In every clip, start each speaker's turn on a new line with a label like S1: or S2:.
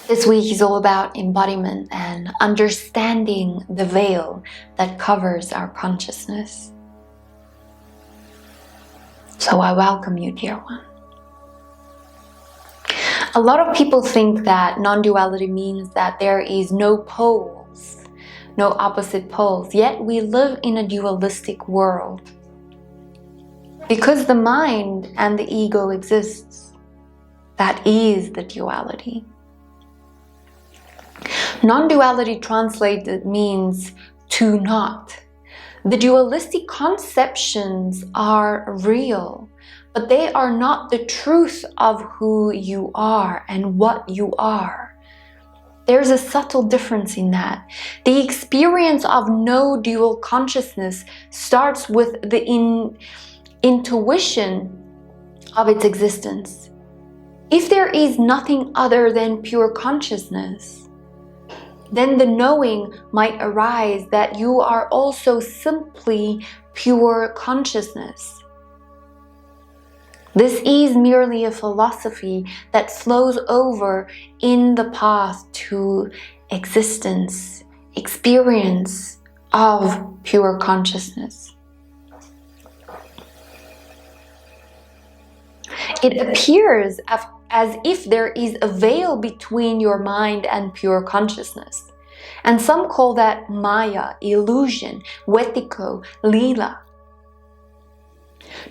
S1: This week is all about embodiment and understanding the veil that covers our consciousness. So I welcome you, dear one. A lot of people think that non-duality means that there is no poles, no opposite poles, yet we live in a dualistic world. Because the mind and the ego exists, that is the duality. Non-duality translated means to not. The dualistic conceptions are real, but they are not the truth of who you are and what you are. There's a subtle difference in that. The experience of no dual consciousness starts with the intuition of its existence. If there is nothing other than pure consciousness, then the knowing might arise that you are also simply pure consciousness. This is merely a philosophy that flows over in the path to existence, experience of pure consciousness. It appears as if there is a veil between your mind and pure consciousness. And some call that Maya, illusion, Wetiko, Lila.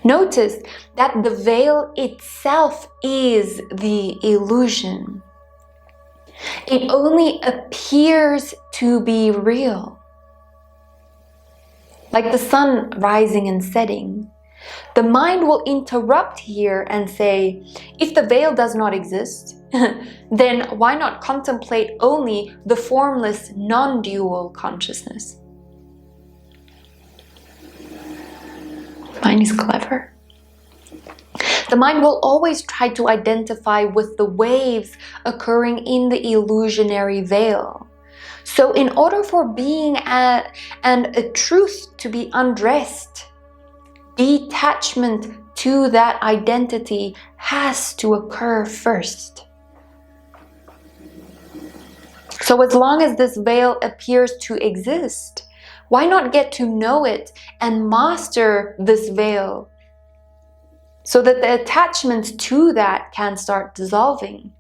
S1: Notice that the veil itself is the illusion. It only appears to be real. Like the sun rising and setting. The mind will interrupt here and say, if the veil does not exist, then why not contemplate only the formless, non-dual consciousness? Mind is clever. The mind will always try to identify with the waves occurring in the illusionary veil. So in order for being and a truth to be undressed, detachment to that identity has to occur first. So as long as this veil appears to exist, why not get to know it and master this veil so that the attachments to that can start dissolving?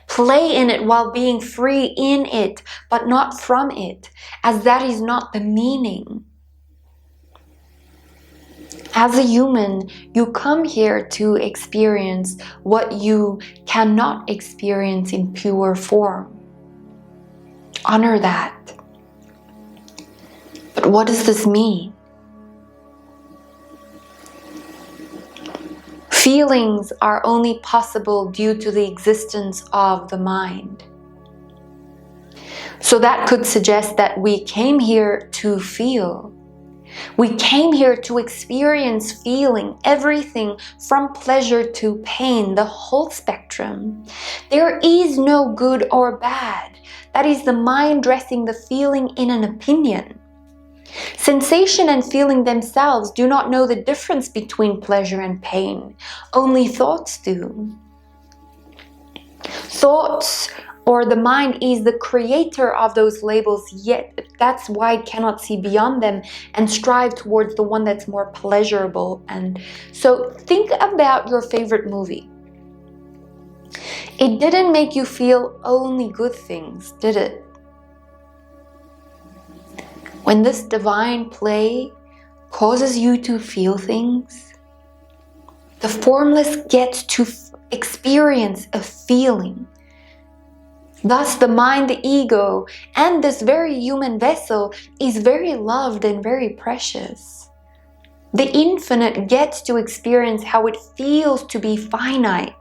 S1: Play in it while being free in it, but not from it, as that is not the meaning. As a human, you come here to experience what you cannot experience in pure form. Honor that. But what does this mean? Feelings are only possible due to the existence of the mind. So that could suggest that we came here to feel. We came here to experience feeling, everything from pleasure to pain, the whole spectrum. There is no good or bad. That is the mind dressing the feeling in an opinion. Sensation and feeling themselves do not know the difference between pleasure and pain. Only thoughts do. Thoughts or the mind is the creator of those labels, yet that's why it cannot see beyond them and strive towards the one that's more pleasurable. And so think about your favorite movie. It didn't make you feel only good things, did it? When this divine play causes you to feel things, the formless gets to experience a feeling. Thus, the mind, the ego, and this very human vessel is very loved and very precious. The infinite gets to experience how it feels to be finite.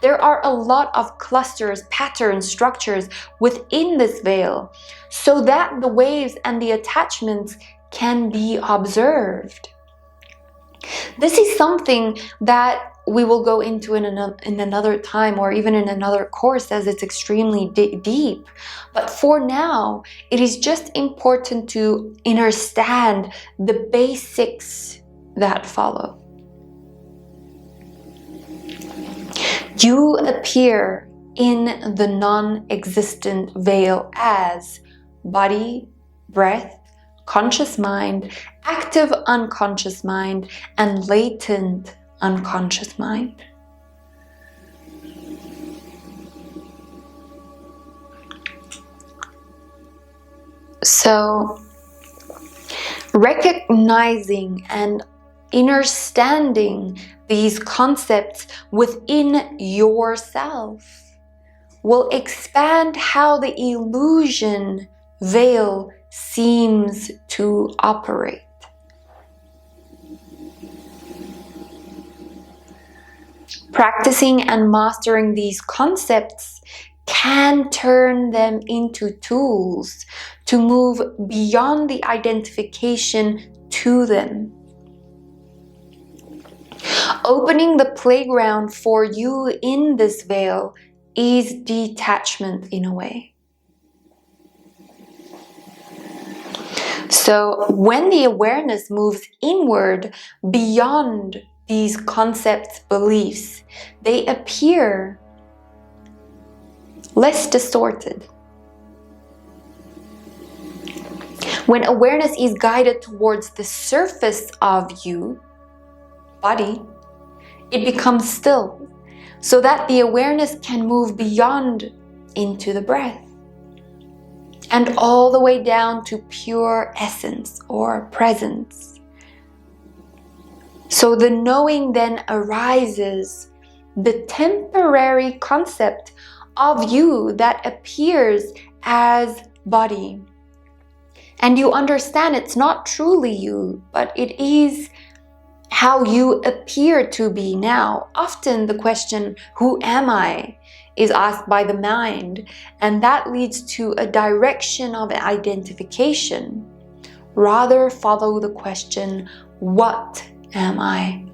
S1: There are a lot of clusters, patterns, structures within this veil, so that the waves and the attachments can be observed. This is something that we will go into in another time, or even in another course, as it's extremely deep. But for now, it is just important to understand the basics that follow. You appear in the non-existent veil as body, breath, conscious mind, active unconscious mind, and latent unconscious mind. So, recognizing and understanding these concepts within yourself will expand how the illusion veil seems to operate. Practicing and mastering these concepts can turn them into tools to move beyond the identification to them. Opening the playground for you in this veil is detachment in a way. So when the awareness moves inward beyond these concepts, beliefs, they appear less distorted. When awareness is guided towards the surface of you, body, it becomes still, so that the awareness can move beyond into the breath and all the way down to pure essence or presence. So the knowing then arises, the temporary concept of you that appears as body. And you understand it's not truly you, but it is how you appear to be now. Often the question, who am I, is asked by the mind, and that leads to a direction of identification. Rather follow the question, what am I?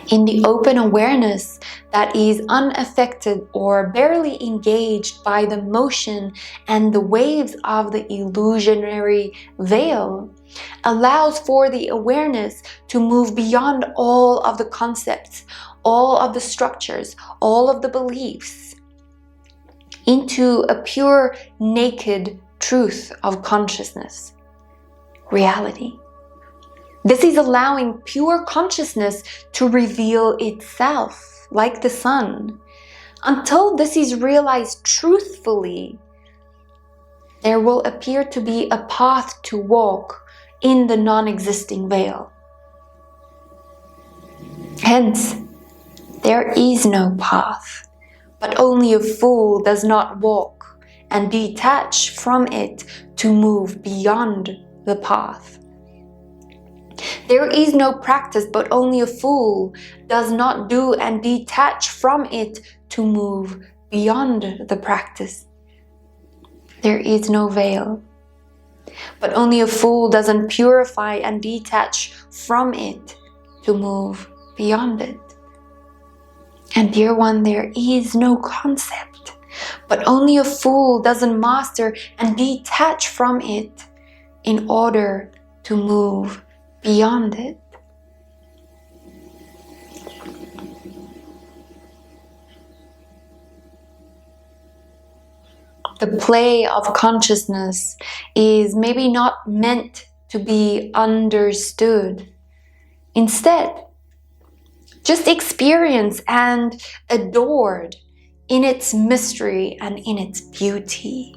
S1: In the open awareness that is unaffected or barely engaged by the motion and the waves of the illusionary veil, allows for the awareness to move beyond all of the concepts, all of the structures, all of the beliefs, into a pure, naked truth of consciousness, reality. This is allowing pure consciousness to reveal itself, like the sun. Until this is realized truthfully, there will appear to be a path to walk in the non-existing veil. Hence, there is no path, but only a fool does not walk and detach from it to move beyond the path. There is no practice, but only a fool does not do and detach from it to move beyond the practice. There is no veil, but only a fool doesn't purify and detach from it to move beyond it. And dear one, there is no concept, but only a fool doesn't master and detach from it in order to move beyond it. The play of consciousness is maybe not meant to be understood. Instead, just experienced and adored in its mystery and in its beauty.